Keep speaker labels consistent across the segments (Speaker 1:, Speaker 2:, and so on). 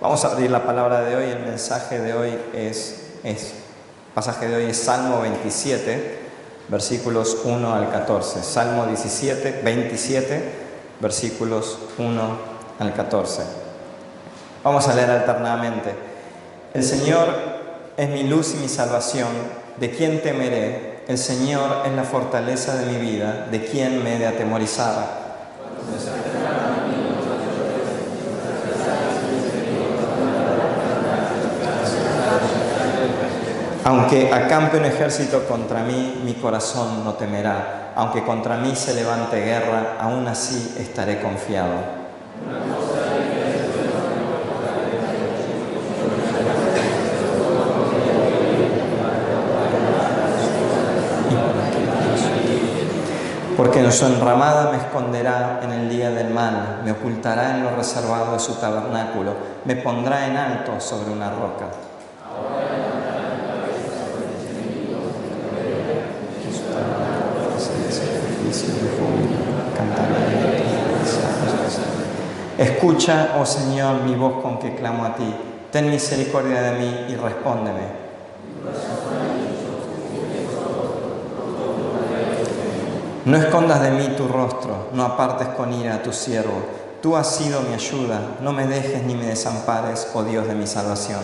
Speaker 1: Vamos a abrir la palabra de hoy. El mensaje de hoy pasaje de hoy es Salmo 27, versículos 1 al 14. Salmo 27, versículos 1 al 14. Vamos a leer alternadamente. El Señor es mi luz y mi salvación, ¿de quién temeré? El Señor es la fortaleza de mi vida, ¿de quién me he de atemorizar? Aunque acampe un ejército contra mí, mi corazón no temerá. Aunque contra mí se levante guerra, aún así estaré confiado. Porque en su enramada me esconderá en el día del mal, me ocultará en lo reservado de su tabernáculo, me pondrá en alto sobre una roca. Escucha, oh Señor, mi voz con que clamo a ti. Ten misericordia de mí y respóndeme. No escondas de mí tu rostro, no apartes con ira a tu siervo. Tú has sido mi ayuda, no me dejes ni me desampares, oh Dios de mi salvación.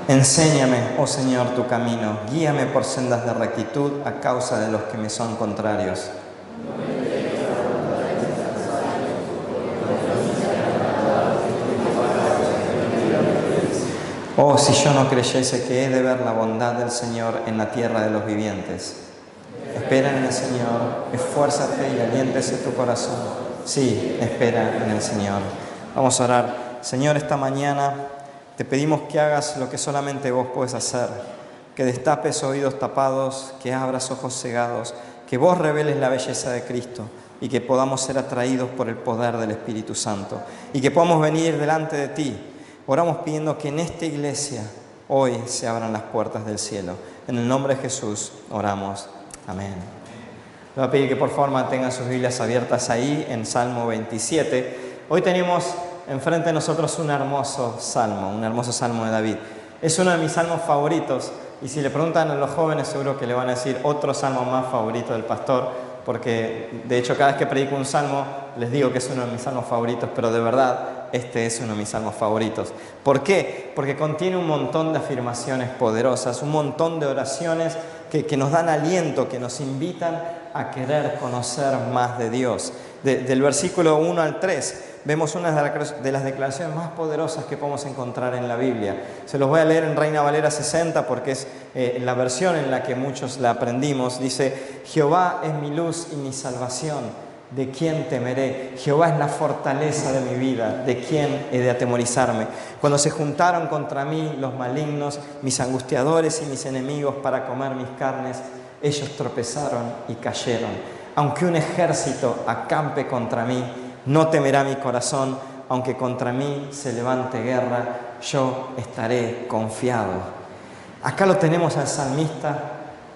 Speaker 1: Enséñame, oh Señor, tu camino, guíame por sendas de rectitud a causa de los que me son contrarios. Oh, si yo no creyese que he de ver la bondad del Señor en la tierra de los vivientes. Espera en el Señor, esfuérzate y aliéntese tu corazón. Sí, espera en el Señor. Vamos a orar. Señor, esta mañana te pedimos que hagas lo que solamente vos puedes hacer. Que destapes oídos tapados, que abras ojos cegados, que vos reveles la belleza de Cristo y que podamos ser atraídos por el poder del Espíritu Santo y que podamos venir delante de ti. Oramos pidiendo que en esta iglesia hoy se abran las puertas del cielo. En el nombre de Jesús oramos. Amén. Le voy a pedir que por favor mantengan sus Biblias abiertas ahí en Salmo 27. Hoy tenemos enfrente de nosotros un hermoso salmo de David. Es uno de mis salmos favoritos y si le preguntan a los jóvenes seguro que le van a decir otro salmo más favorito del pastor, porque de hecho cada vez que predico un salmo les digo que es uno de mis salmos favoritos, pero de verdad este es uno de mis salmos favoritos. ¿Por qué? Porque contiene un montón de afirmaciones poderosas, un montón de oraciones que nos dan aliento, que nos invitan a querer conocer más de Dios. Del versículo 1 al 3 vemos una de las declaraciones más poderosas que podemos encontrar en la Biblia. Se los voy a leer en Reina Valera 60 porque es la versión en la que muchos la aprendimos. Dice: Jehová es mi luz y mi salvación, ¿de quién temeré? Jehová es la fortaleza de mi vida, ¿de quién he de atemorizarme? Cuando se juntaron contra mí los malignos, mis angustiadores y mis enemigos para comer mis carnes, ellos tropezaron y cayeron. Aunque un ejército acampe contra mí, no temerá mi corazón. Aunque contra mí se levante guerra, yo estaré confiado. Acá lo tenemos al salmista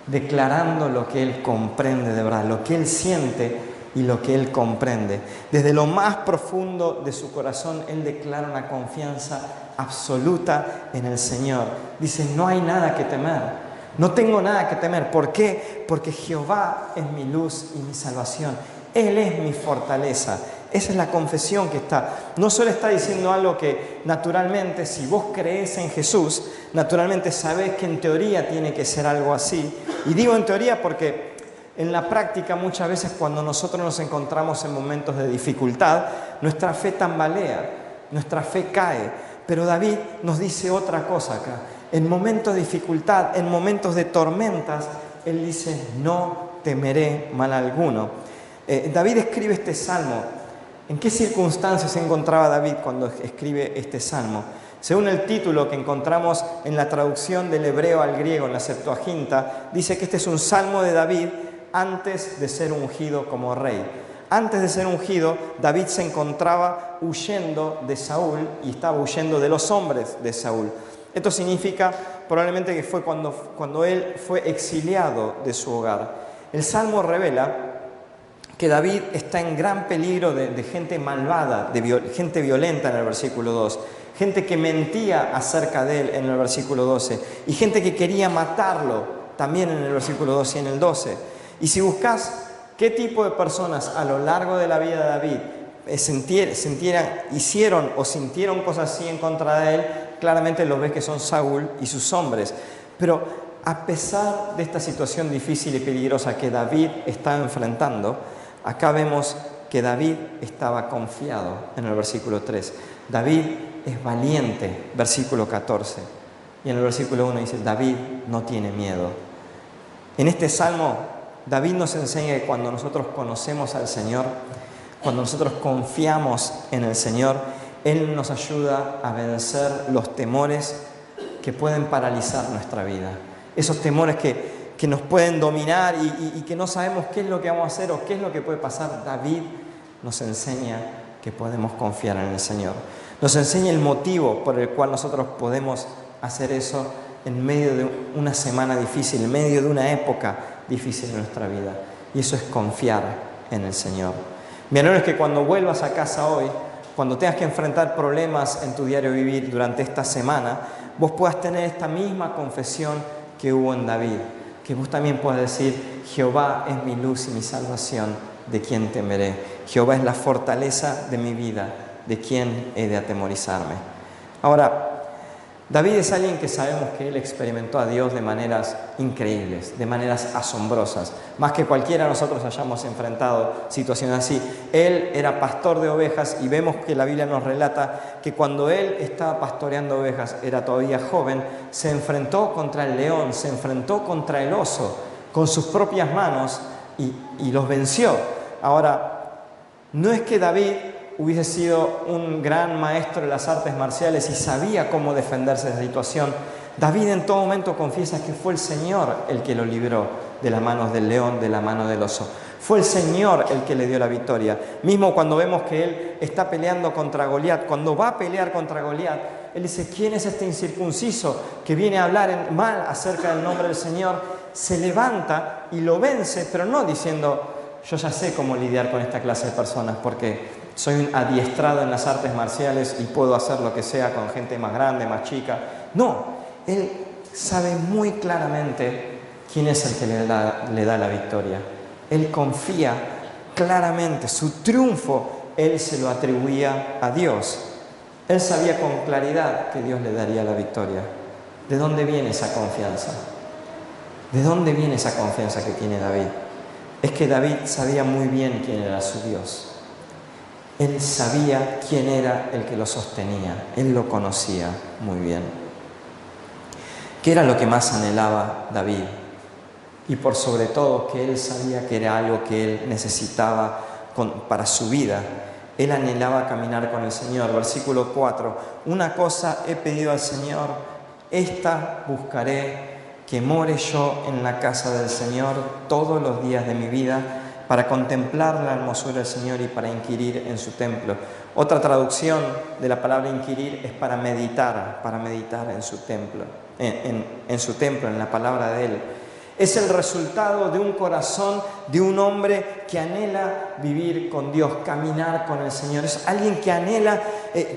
Speaker 1: declarando lo que él comprende de verdad, lo que él siente y lo que él comprende. Desde lo más profundo de su corazón, él declara una confianza absoluta en el Señor. Dice: no hay nada que temer. No tengo nada que temer. ¿Por qué? Porque Jehová es mi luz y mi salvación. Él es mi fortaleza. Esa es la confesión que está. No solo está diciendo algo que naturalmente, si vos crees en Jesús, naturalmente sabés que en teoría tiene que ser algo así. Y digo en teoría porque en la práctica muchas veces cuando nosotros nos encontramos en momentos de dificultad, nuestra fe tambalea, nuestra fe cae. Pero David nos dice otra cosa acá. En momentos de dificultad, en momentos de tormentas, él dice: no temeré mal alguno. David escribe este salmo. ¿En qué circunstancias se encontraba David cuando escribe este salmo? Según el título que encontramos en la traducción del hebreo al griego, en la Septuaginta, dice que este es un salmo de David antes de ser ungido como rey. Antes de ser ungido, David se encontraba huyendo de Saúl y estaba huyendo de los hombres de Saúl. Esto significa probablemente que fue cuando él fue exiliado de su hogar. El Salmo revela que David está en gran peligro de gente malvada, gente violenta en el versículo 2, gente que mentía acerca de él en el versículo 12 y gente que quería matarlo también en el versículo 12 y en el 12. Y si buscas qué tipo de personas a lo largo de la vida de David hicieron o sintieron cosas así en contra de él, claramente los ves que son Saúl y sus hombres. Pero a pesar de esta situación difícil y peligrosa que David estaba enfrentando, acá vemos que David estaba confiado en el versículo 3. David es valiente, versículo 14. Y en el versículo 1 dice, David no tiene miedo. En este salmo, David nos enseña que cuando nosotros conocemos al Señor, cuando nosotros confiamos en el Señor, Él nos ayuda a vencer los temores que pueden paralizar nuestra vida. Esos temores que nos pueden dominar y que no sabemos qué es lo que vamos a hacer o qué es lo que puede pasar. David nos enseña que podemos confiar en el Señor. Nos enseña el motivo por el cual nosotros podemos hacer eso en medio de una semana difícil, en medio de una época difícil en nuestra vida. Y eso es confiar en el Señor. Mi anhelo es que cuando vuelvas a casa hoy, cuando tengas que enfrentar problemas en tu diario vivir durante esta semana, vos puedas tener esta misma confesión que hubo en David. Que vos también puedas decir, Jehová es mi luz y mi salvación, ¿de quién temeré? Jehová es la fortaleza de mi vida, ¿de quién he de atemorizarme? Ahora, David es alguien que sabemos que él experimentó a Dios de maneras increíbles, de maneras asombrosas. Más que cualquiera de nosotros hayamos enfrentado situaciones así. Él era pastor de ovejas y vemos que la Biblia nos relata que cuando él estaba pastoreando ovejas, era todavía joven, se enfrentó contra el león, se enfrentó contra el oso con sus propias manos y los venció. Ahora, no es que David hubiese sido un gran maestro de las artes marciales y sabía cómo defenderse de esa situación. David en todo momento confiesa que fue el Señor el que lo libró de las manos del león, de la mano del oso. Fue el Señor el que le dio la victoria. Mismo cuando vemos que él está peleando contra Goliat, cuando va a pelear contra Goliat, él dice, ¿quién es este incircunciso que viene a hablar mal acerca del nombre del Señor? Se levanta y lo vence, pero no diciendo, yo ya sé cómo lidiar con esta clase de personas, porque soy un adiestrado en las artes marciales y puedo hacer lo que sea con gente más grande, más chica. No, él sabe muy claramente quién es el que le da la victoria. Él confía claramente, su triunfo, él se lo atribuía a Dios. Él sabía con claridad que Dios le daría la victoria. ¿De dónde viene esa confianza? ¿De dónde viene esa confianza que tiene David? Es que David sabía muy bien quién era su Dios. Él sabía quién era el que lo sostenía. Él lo conocía muy bien. ¿Qué era lo que más anhelaba David? Y por sobre todo que él sabía que era algo que él necesitaba para su vida. Él anhelaba caminar con el Señor. Versículo 4. Una cosa he pedido al Señor, esta buscaré, que more yo en la casa del Señor todos los días de mi vida, para contemplar la hermosura del Señor y para inquirir en su templo. Otra traducción de la palabra inquirir es para meditar en su templo, en su templo, en la palabra de Él. Es el resultado de un corazón de un hombre que anhela vivir con Dios, caminar con el Señor. Es alguien que anhela,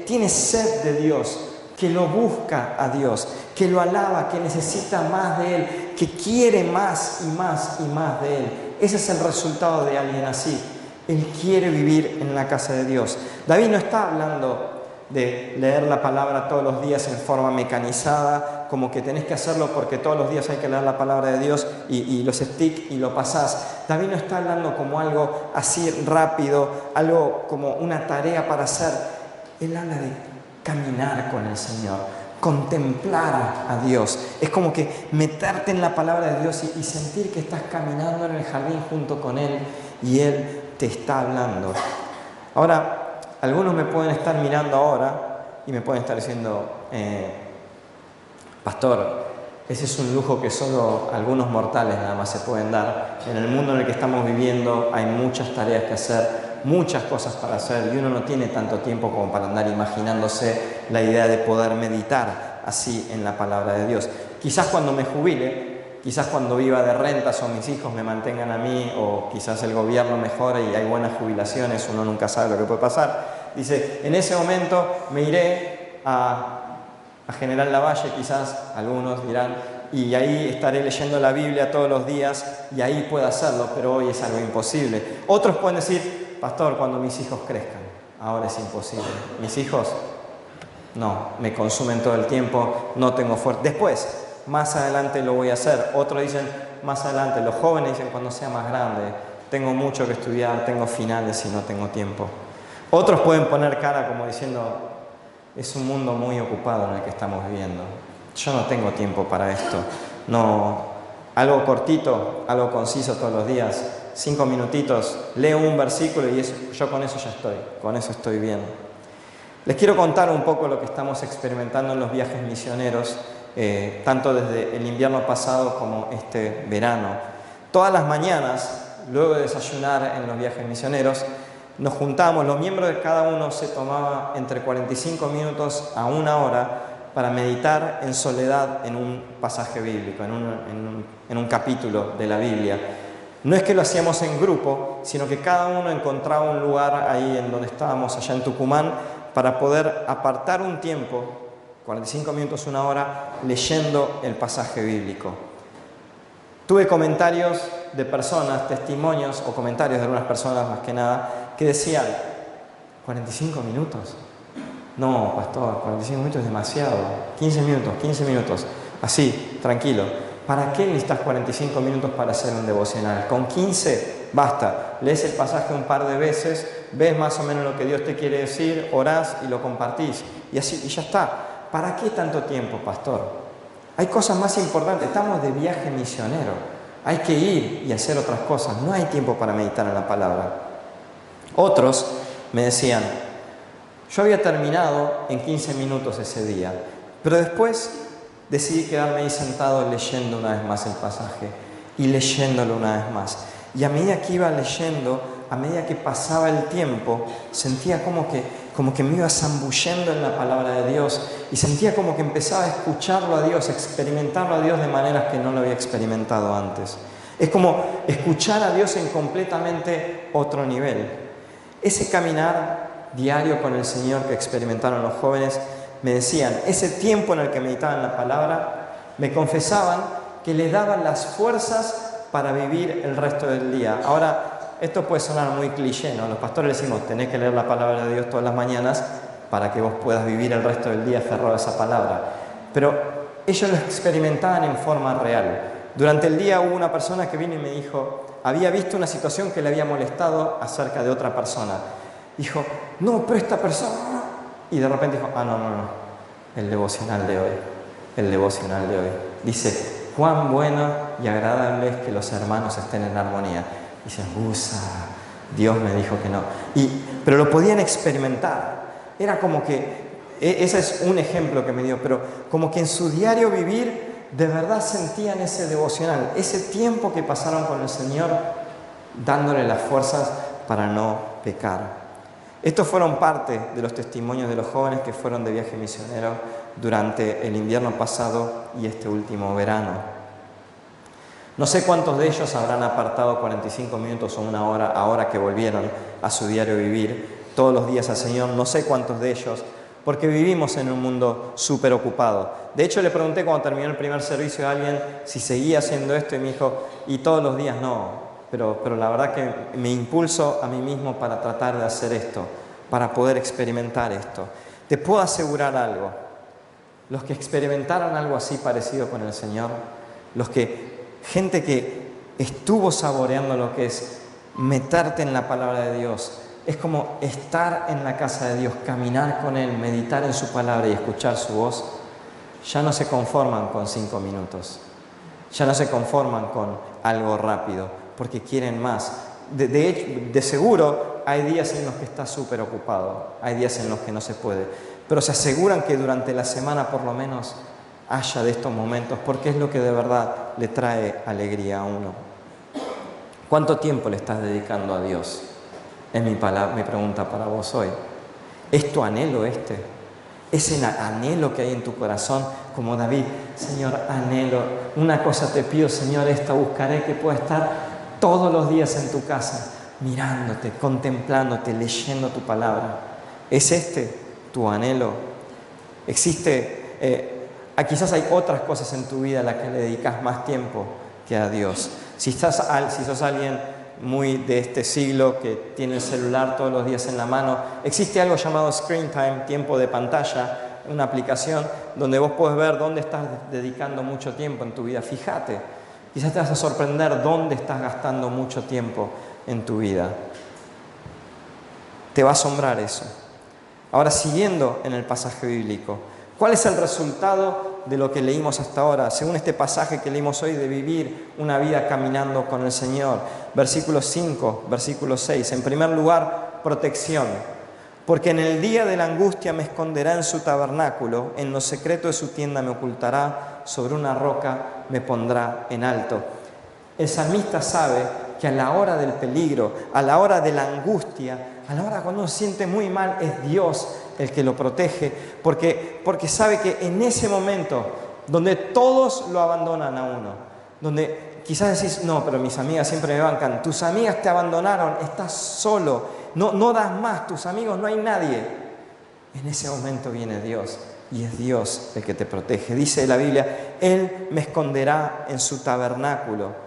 Speaker 1: tiene sed de Dios, que lo busca a Dios, que lo alaba, que necesita más de Él, que quiere más y más y más de Él. Ese es el resultado de alguien así. Él quiere vivir en la casa de Dios. David no está hablando de leer la palabra todos los días en forma mecanizada, como que tenés que hacerlo porque todos los días hay que leer la palabra de Dios y los stick y lo pasás. David no está hablando como algo así rápido, algo como una tarea para hacer. Él habla de caminar con el Señor, contemplar a Dios. Es como que meterte en la palabra de Dios y sentir que estás caminando en el jardín junto con Él y Él te está hablando. Ahora, algunos me pueden estar mirando ahora y me pueden estar diciendo, pastor, ese es un lujo que solo algunos mortales nada más se pueden dar. En el mundo en el que estamos viviendo hay muchas tareas que hacer, muchas cosas para hacer y uno no tiene tanto tiempo como para andar imaginándose la idea de poder meditar así en la palabra de Dios. Quizás cuando me jubile quizás cuando viva de rentas o mis hijos me mantengan a mí, o quizás el gobierno mejore y hay buenas jubilaciones, uno nunca sabe lo que puede pasar. Dice, en ese momento me iré a General Lavalle, quizás algunos dirán, y ahí estaré leyendo la Biblia todos los días y ahí puedo hacerlo, pero hoy es algo imposible. Otros pueden decir, pastor, cuando mis hijos crezcan, ahora es imposible. Mis hijos, no, me consumen todo el tiempo, no tengo fuerza. Después, más adelante lo voy a hacer. Otros dicen, más adelante. Los jóvenes dicen, cuando sea más grande, tengo mucho que estudiar, tengo finales y no tengo tiempo. Otros pueden poner cara como diciendo, es un mundo muy ocupado en el que estamos viviendo. Yo no tengo tiempo para esto. No, algo cortito, algo conciso todos los días, 5 minutitos, leo un versículo y yo con eso ya estoy, con eso estoy bien. Les quiero contar un poco lo que estamos experimentando en los viajes misioneros, tanto desde el invierno pasado como este verano. Todas las mañanas, luego de desayunar en los viajes misioneros, nos juntamos, los miembros de cada uno se tomaba entre 45 minutos a 1 hora para meditar en soledad en un pasaje bíblico, en un capítulo de la Biblia. No es que lo hacíamos en grupo, sino que cada uno encontraba un lugar ahí en donde estábamos, allá en Tucumán, para poder apartar un tiempo, 45 minutos, 1 hora, leyendo el pasaje bíblico. Tuve comentarios de personas, testimonios o comentarios de algunas personas más que nada, que decían, 45 minutos. No, pastor, 45 minutos es demasiado. 15 minutos. Así, tranquilo. ¿Para qué necesitas 45 minutos para hacer un devocional? Con 15 basta. Lees el pasaje un par de veces, ves más o menos lo que Dios te quiere decir, orás y lo compartís. Y así, y ya está. ¿Para qué tanto tiempo, pastor? Hay cosas más importantes. Estamos de viaje misionero. Hay que ir y hacer otras cosas. No hay tiempo para meditar en la palabra. Otros me decían, yo había terminado en 15 minutos ese día, pero después decidí quedarme ahí sentado leyendo una vez más el pasaje y leyéndolo una vez más. Y a medida que iba leyendo, a medida que pasaba el tiempo, sentía como que me iba zambullendo en la palabra de Dios y sentía como que empezaba a escucharlo a Dios, a experimentarlo a Dios de maneras que no lo había experimentado antes. Es como escuchar a Dios en completamente otro nivel. Ese caminar diario con el Señor que experimentaron los jóvenes, me decían, ese tiempo en el que meditaban la palabra, me confesaban que les daban las fuerzas para vivir el resto del día. Ahora, esto puede sonar muy cliché, ¿no? Los pastores les decimos, tenés que leer la palabra de Dios todas las mañanas para que vos puedas vivir el resto del día aferrado a esa palabra. Pero ellos lo experimentaban en forma real. Durante el día hubo una persona que vino y me dijo, había visto una situación que le había molestado acerca de otra persona. Dijo, no, pero esta persona... Y de repente dijo, no, el devocional de hoy. Dice, cuán bueno y agradable es que los hermanos estén en armonía. Dice, Dios me dijo que no. Pero lo podían experimentar. Era como que, ese es un ejemplo que me dio, pero como que en su diario vivir de verdad sentían ese devocional, ese tiempo que pasaron con el Señor, dándole las fuerzas para no pecar. Estos fueron parte de los testimonios de los jóvenes que fueron de viaje misionero durante el invierno pasado y este último verano. No sé cuántos de ellos habrán apartado 45 minutos o 1 hora ahora que volvieron a su diario vivir todos los días al Señor. No sé cuántos de ellos, porque vivimos en un mundo súper ocupado. De hecho, le pregunté cuando terminó el primer servicio a alguien si seguía haciendo esto y me dijo, y todos los días no. Pero la verdad que me impulso a mí mismo para tratar de hacer esto, para poder experimentar esto. Te puedo asegurar algo. Los que experimentaron algo así parecido con el Señor, gente que estuvo saboreando lo que es meterte en la palabra de Dios, es como estar en la casa de Dios, caminar con Él, meditar en su palabra y escuchar su voz, ya no se conforman con 5 minutos, ya no se conforman con algo rápido, porque quieren más. De hecho, de seguro hay días en los que está súper ocupado, hay días en los que no se puede, pero se aseguran que durante la semana por lo menos haya de estos momentos, porque es lo que de verdad le trae alegría a uno. ¿Cuánto tiempo le estás dedicando a Dios? Es mi pregunta para vos hoy. ¿Es tu anhelo este? ese anhelo que hay en tu corazón, como David, Señor, anhelo, una cosa te pido, Señor, esta buscaré, que pueda estar todos los días en tu casa, mirándote, contemplándote, leyendo tu palabra. ¿Es este tu anhelo? Quizás hay otras cosas en tu vida a las que le dedicas más tiempo que a Dios. Si sos alguien muy de este siglo que tiene el celular todos los días en la mano, existe algo llamado Screen Time, tiempo de pantalla, una aplicación donde vos podés ver dónde estás dedicando mucho tiempo en tu vida. Fíjate, quizás te vas a sorprender dónde estás gastando mucho tiempo en tu vida. Te va a asombrar eso. Ahora, siguiendo en el pasaje bíblico, ¿cuál es el resultado de lo que leímos hasta ahora? Según este pasaje que leímos hoy, de vivir una vida caminando con el Señor. Versículo 5, versículo 6. En primer lugar, protección. Porque en el día de la angustia me esconderá en su tabernáculo, en lo secreto de su tienda me ocultará, sobre una roca me pondrá en alto. El salmista sabe que a la hora del peligro, a la hora de la angustia, a la hora cuando uno se siente muy mal, es Dios el que lo protege, porque sabe que en ese momento donde todos lo abandonan a uno, donde quizás decís, no, pero mis amigas siempre me bancan, tus amigas te abandonaron, estás solo, no das más, tus amigos, no hay nadie. En ese momento viene Dios y es Dios el que te protege. Dice la Biblia, Él me esconderá en su tabernáculo.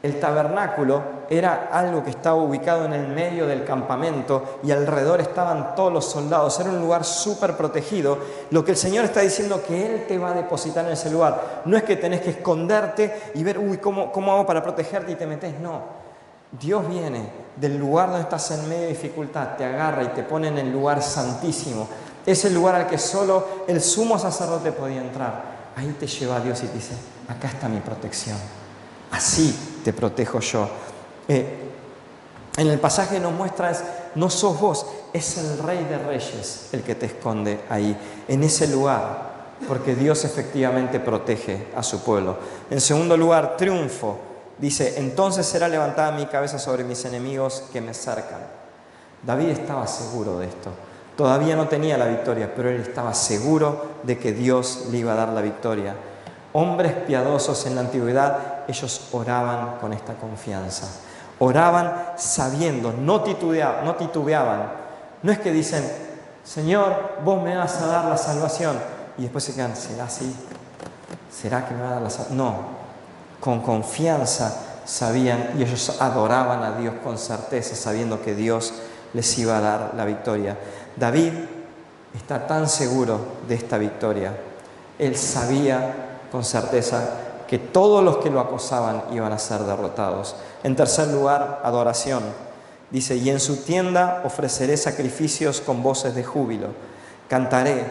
Speaker 1: El tabernáculo era algo que estaba ubicado en el medio del campamento y alrededor estaban todos los soldados. Era un lugar súper protegido. Lo que el Señor está diciendo que Él te va a depositar en ese lugar. No es que tenés que esconderte y ver, ¿cómo hago para protegerte? Y te metés. No. Dios viene del lugar donde estás en medio de dificultad, te agarra y te pone en el lugar santísimo. Es el lugar al que solo el sumo sacerdote podía entrar. Ahí te lleva Dios y te dice, acá está mi protección. Así te protejo yo. En el pasaje nos muestra, no sos vos, es el Rey de Reyes el que te esconde ahí, en ese lugar, porque Dios efectivamente protege a su pueblo. En segundo lugar, triunfo. Dice, entonces será levantada mi cabeza sobre mis enemigos que me cercan. David estaba seguro de esto. Todavía no tenía la victoria, pero él estaba seguro de que Dios le iba a dar la victoria. Hombres piadosos en la antigüedad, ellos oraban con esta confianza. Oraban sabiendo, no titubeaban. No es que dicen, Señor, vos me vas a dar la salvación. Y después se quedan, ¿será así? ¿Será que me va a dar la salvación? No, con confianza sabían y ellos adoraban a Dios con certeza, sabiendo que Dios les iba a dar la victoria. David está tan seguro de esta victoria. Él sabía con certeza que todos los que lo acosaban iban a ser derrotados. En tercer lugar, adoración. Dice, y en su tienda ofreceré sacrificios con voces de júbilo. Cantaré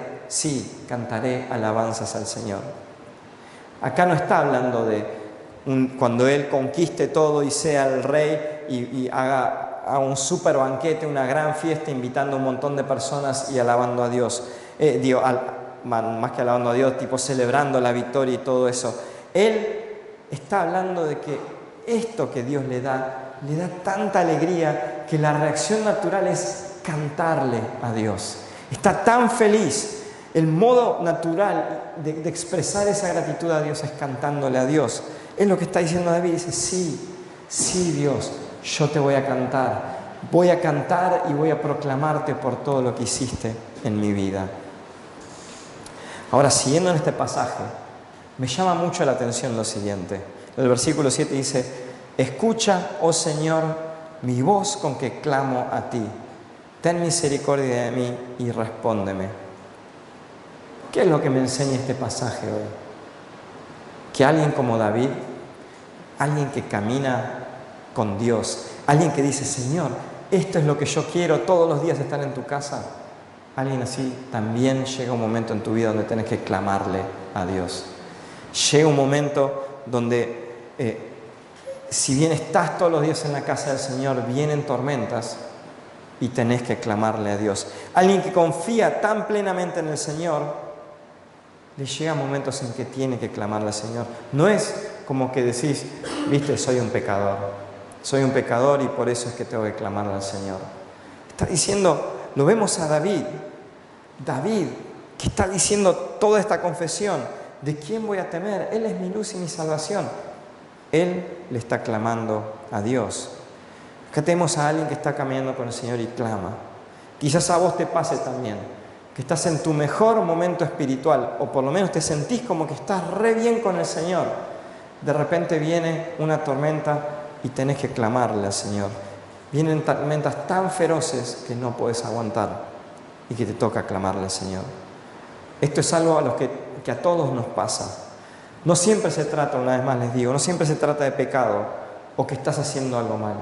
Speaker 1: alabanzas al Señor. Acá no está hablando de cuando Él conquiste todo y sea el rey y haga un super banquete, una gran fiesta, invitando a un montón de personas y alabando a Dios. Más que alabando a Dios, tipo celebrando la victoria y todo eso. Él está hablando de que esto que Dios le da tanta alegría que la reacción natural es cantarle a Dios. Está tan feliz. El modo natural de expresar esa gratitud a Dios es cantándole a Dios. Es lo que está diciendo David. Dice, sí Dios, yo te voy a cantar. Voy a cantar y voy a proclamarte por todo lo que hiciste en mi vida. Ahora, siguiendo en este pasaje, me llama mucho la atención lo siguiente. El versículo 7 dice, escucha, oh Señor, mi voz con que clamo a ti. Ten misericordia de mí y respóndeme. ¿Qué es lo que me enseña este pasaje hoy? Que alguien como David, alguien que camina con Dios, alguien que dice, Señor, esto es lo que yo quiero, todos los días estar en tu casa. Alguien así, también llega un momento en tu vida donde tenés que clamarle a Dios. Llega un momento donde, si bien estás todos los días en la casa del Señor, vienen tormentas y tenés que clamarle a Dios. Alguien que confía tan plenamente en el Señor, le llega momentos en que tiene que clamarle al Señor. No es como que decís, viste, soy un pecador y por eso es que tengo que clamarle al Señor. Está diciendo, lo vemos a David. David que está diciendo toda esta confesión. ¿De quién voy a temer? Él es mi luz y mi salvación. Él le está clamando a Dios. Acá tenemos a alguien que está caminando con el Señor y clama. Quizás a vos te pase también, que estás en tu mejor momento espiritual, o por lo menos te sentís como que estás re bien con el Señor. De repente viene una tormenta y tenés que clamarle al Señor. Vienen tormentas tan feroces que no podés aguantar y que te toca clamarle al Señor. Esto es algo que a todos nos pasa. No siempre se trata, una vez más les digo, no siempre se trata de pecado o que estás haciendo algo mal.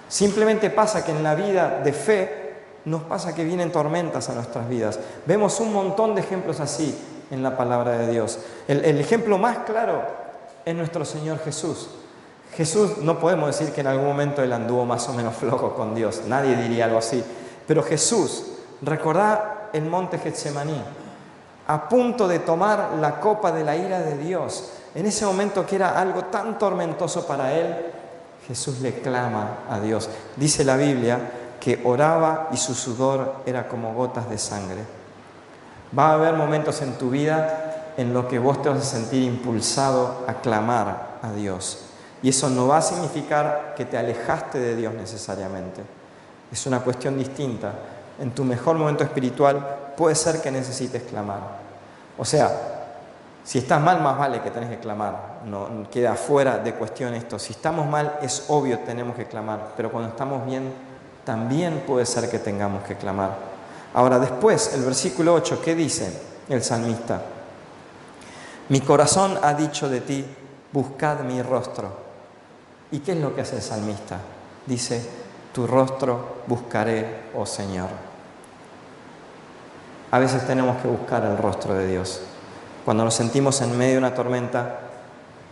Speaker 1: Simplemente pasa que en la vida de fe nos pasa que vienen tormentas a nuestras vidas. Vemos un montón de ejemplos así en la palabra de Dios. El ejemplo más claro es nuestro Señor Jesús. Jesús, no podemos decir que en algún momento Él anduvo más o menos flojo con Dios. Nadie diría algo así. Pero Jesús, recordá el monte Getsemaní, a punto de tomar la copa de la ira de Dios. En ese momento que era algo tan tormentoso para Él, Jesús le clama a Dios. Dice la Biblia que oraba y su sudor era como gotas de sangre. Va a haber momentos en tu vida en los que vos te vas a sentir impulsado a clamar a Dios. Y eso no va a significar que te alejaste de Dios necesariamente. Es una cuestión distinta. En tu mejor momento espiritual puede ser que necesites clamar. O sea, si estás mal, más vale que tenés que clamar. No queda fuera de cuestión esto. Si estamos mal, es obvio, tenemos que clamar. Pero cuando estamos bien, también puede ser que tengamos que clamar. Ahora, después, el versículo 8, ¿qué dice el salmista? Mi corazón ha dicho de ti, buscad mi rostro. ¿Y qué es lo que hace el salmista? Dice, tu rostro buscaré, oh Señor. A veces tenemos que buscar el rostro de Dios. Cuando nos sentimos en medio de una tormenta,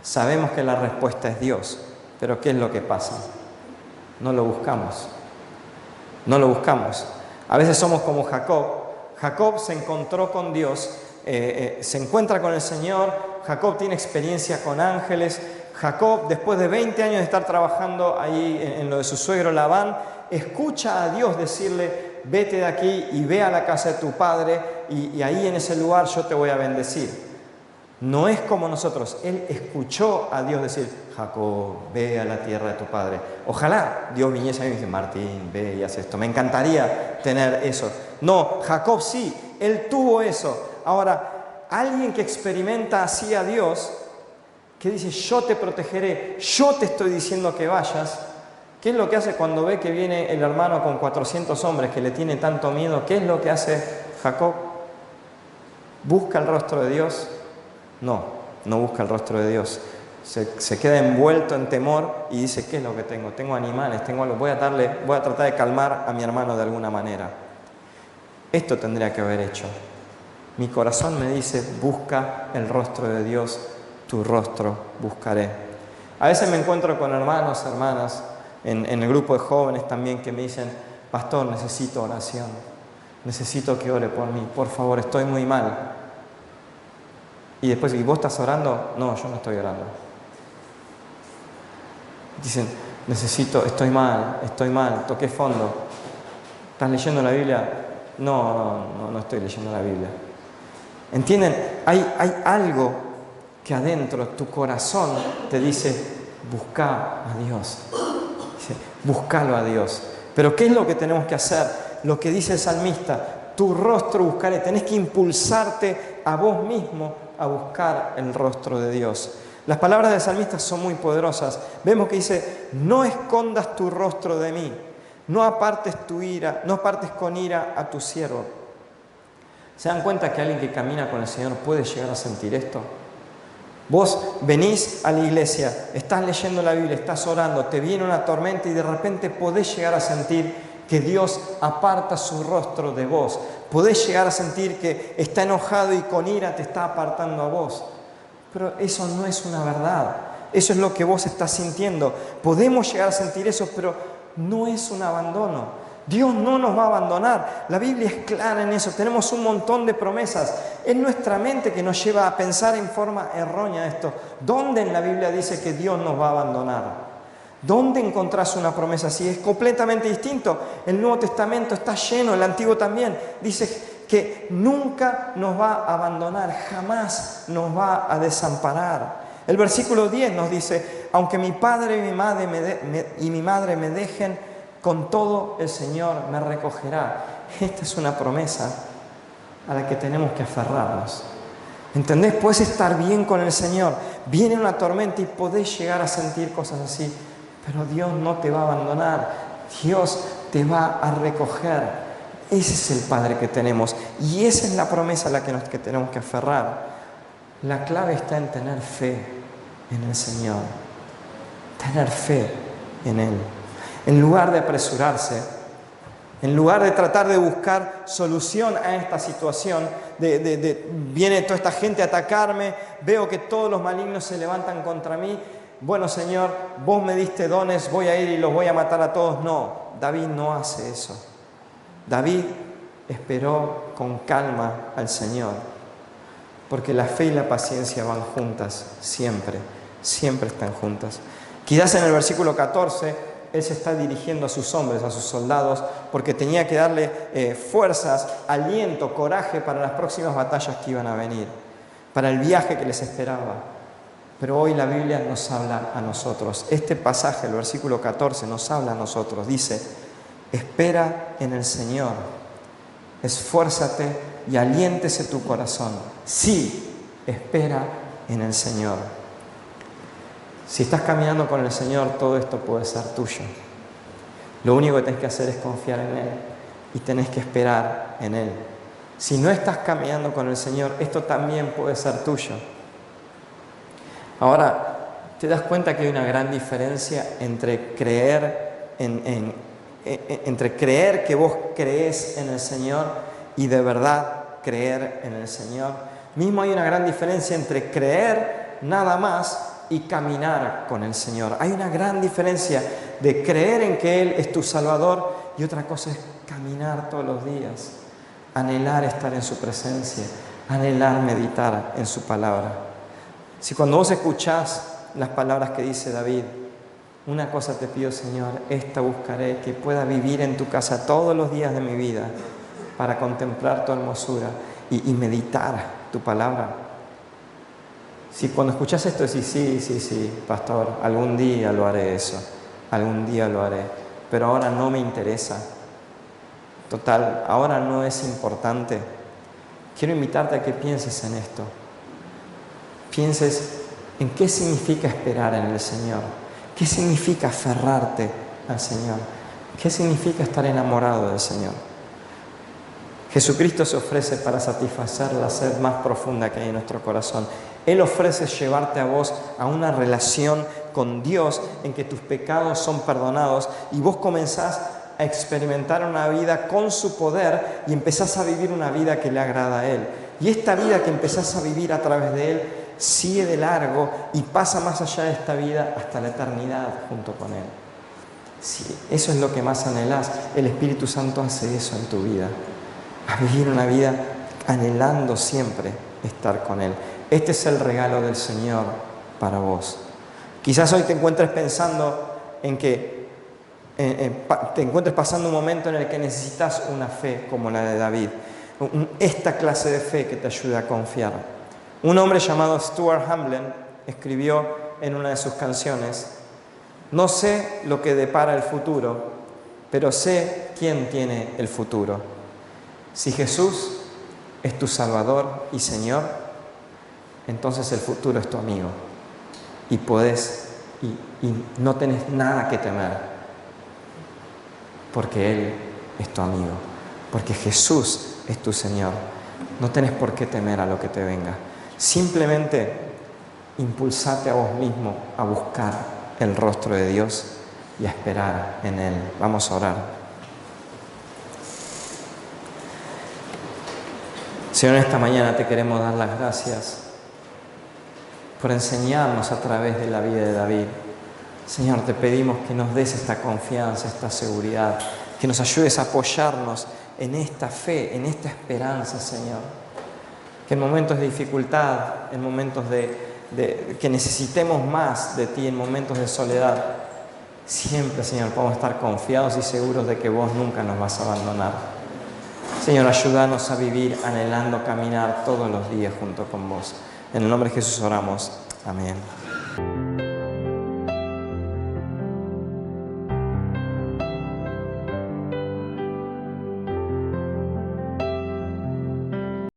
Speaker 1: sabemos que la respuesta es Dios. Pero ¿qué es lo que pasa? No lo buscamos. No lo buscamos. A veces somos como Jacob. Jacob se encontró con Dios, se encuentra con el Señor. Jacob tiene experiencia con ángeles. Jacob, después de 20 años de estar trabajando ahí en lo de su suegro Labán, escucha a Dios decirle, vete de aquí y ve a la casa de tu padre y ahí en ese lugar yo te voy a bendecir. No es como nosotros. Él escuchó a Dios decir, Jacob, ve a la tierra de tu padre. Ojalá Dios viniese a mí y me dice, Martín, ve y haz esto. Me encantaría tener eso. No, Jacob sí, él tuvo eso. Ahora, alguien que experimenta así a Dios, que dice, yo te protegeré, yo te estoy diciendo que vayas. ¿Qué es lo que hace cuando ve que viene el hermano con 400 hombres que le tiene tanto miedo? ¿Qué es lo que hace Jacob? ¿Busca el rostro de Dios? No busca el rostro de Dios. Se queda envuelto en temor y dice, ¿qué es lo que tengo? Tengo animales, tengo algo. Voy a tratar de calmar a mi hermano de alguna manera. Esto tendría que haber hecho. Mi corazón me dice, busca el rostro de Dios, tu rostro buscaré. A veces me encuentro con hermanos, hermanas, en el grupo de jóvenes también que me dicen, pastor, necesito oración, necesito que ore por mí, por favor, estoy muy mal. Y después, ¿y vos estás orando? No, yo no estoy orando. Dicen, estoy mal, toqué fondo. ¿Estás leyendo la Biblia? No estoy leyendo la Biblia. ¿Entienden? Hay algo que adentro, tu corazón te dice, busca a Dios. Dice, búscalo a Dios. Pero ¿qué es lo que tenemos que hacer? Lo que dice el salmista, tu rostro buscaré. Tenés que impulsarte a vos mismo a buscar el rostro de Dios. Las palabras del salmista son muy poderosas. Vemos que dice, no escondas tu rostro de mí, no apartes tu ira, no apartes con ira a tu siervo. ¿Se dan cuenta que alguien que camina con el Señor puede llegar a sentir esto? Vos venís a la iglesia, estás leyendo la Biblia, estás orando, te viene una tormenta y de repente podés llegar a sentir que Dios aparta su rostro de vos. Podés llegar a sentir que está enojado y con ira te está apartando a vos. Pero eso no es una verdad. Eso es lo que vos estás sintiendo. Podemos llegar a sentir eso, pero no es un abandono. Dios no nos va a abandonar. La Biblia es clara en eso. Tenemos un montón de promesas. Es nuestra mente que nos lleva a pensar en forma errónea esto. ¿Dónde en la Biblia dice que Dios nos va a abandonar? ¿Dónde encontrás una promesa así? Es completamente distinto. El Nuevo Testamento está lleno, el Antiguo también. Dice que nunca nos va a abandonar, jamás nos va a desamparar. El versículo 10 nos dice, aunque mi padre y mi madre me dejen, con todo el Señor me recogerá. Esta es una promesa a la que tenemos que aferrarnos. ¿Entendés? Puedes estar bien con el Señor. Viene una tormenta y podés llegar a sentir cosas así, pero Dios no te va a abandonar. Dios te va a recoger. Ese es el Padre que tenemos y esa es la promesa a la que tenemos que aferrar. La clave está en tener fe en el Señor. Tener fe en Él. En lugar de apresurarse, en lugar de tratar de buscar solución a esta situación, viene toda esta gente a atacarme, veo que todos los malignos se levantan contra mí. Bueno, Señor, vos me diste dones, voy a ir y los voy a matar a todos. No, David no hace eso. David esperó con calma al Señor, porque la fe y la paciencia van juntas, siempre, siempre están juntas. Quizás en el versículo 14, él se está dirigiendo a sus hombres, a sus soldados, porque tenía que darle fuerzas, aliento, coraje para las próximas batallas que iban a venir, para el viaje que les esperaba. Pero hoy la Biblia nos habla a nosotros. Este pasaje, el versículo 14, nos habla a nosotros. Dice, espera en el Señor, esfuérzate y aliéntese tu corazón. Sí, espera en el Señor. Si estás caminando con el Señor, todo esto puede ser tuyo. Lo único que tenés que hacer es confiar en Él y tenés que esperar en Él. Si no estás caminando con el Señor, esto también puede ser tuyo. Ahora, ¿te das cuenta que hay una gran diferencia entre creer entre creer que vos creés en el Señor y de verdad creer en el Señor? Mismo hay una gran diferencia entre creer nada más y caminar con el Señor. Hay una gran diferencia de creer en que Él es tu Salvador y otra cosa es caminar todos los días, anhelar estar en su presencia, anhelar meditar en su palabra. Si cuando vos escuchás las palabras que dice David, una cosa te pido, Señor, esta buscaré, que pueda vivir en tu casa todos los días de mi vida para contemplar tu hermosura y meditar tu palabra. Si cuando escuchas esto decís, sí, pastor, algún día lo haré eso, algún día lo haré, pero ahora no me interesa. Total, ahora no es importante. Quiero invitarte a que pienses en esto. Pienses en qué significa esperar en el Señor, qué significa aferrarte al Señor, qué significa estar enamorado del Señor. Jesucristo se ofrece para satisfacer la sed más profunda que hay en nuestro corazón. Él ofrece llevarte a vos a una relación con Dios en que tus pecados son perdonados y vos comenzás a experimentar una vida con su poder y empezás a vivir una vida que le agrada a Él. Y esta vida que empezás a vivir a través de Él sigue de largo y pasa más allá de esta vida hasta la eternidad junto con Él. Si eso es lo que más anhelás, el Espíritu Santo hace eso en tu vida. A vivir una vida anhelando siempre estar con Él. Este es el regalo del Señor para vos. Quizás hoy te encuentres pensando en que te encuentres pasando un momento en el que necesitas una fe como la de David. Esta clase de fe que te ayude a confiar. Un hombre llamado Stuart Hamblen escribió en una de sus canciones: no sé lo que depara el futuro, pero sé quién tiene el futuro. Si Jesús es tu Salvador y Señor, entonces el futuro es tu amigo y no tenés nada que temer, porque Él es tu amigo, porque Jesús es tu Señor. No tenés por qué temer a lo que te venga. Simplemente impulsate a vos mismo a buscar el rostro de Dios y a esperar en Él. Vamos a orar. Señor, esta mañana te queremos dar las gracias por enseñarnos a través de la vida de David. Señor, te pedimos que nos des esta confianza, esta seguridad, que nos ayudes a apoyarnos en esta fe, en esta esperanza, Señor. Que en momentos de dificultad, en momentos que necesitemos más de ti, en momentos de soledad, siempre, Señor, podamos estar confiados y seguros de que vos nunca nos vas a abandonar. Señor, ayúdanos a vivir anhelando caminar todos los días junto con vos. En el nombre de Jesús oramos. Amén.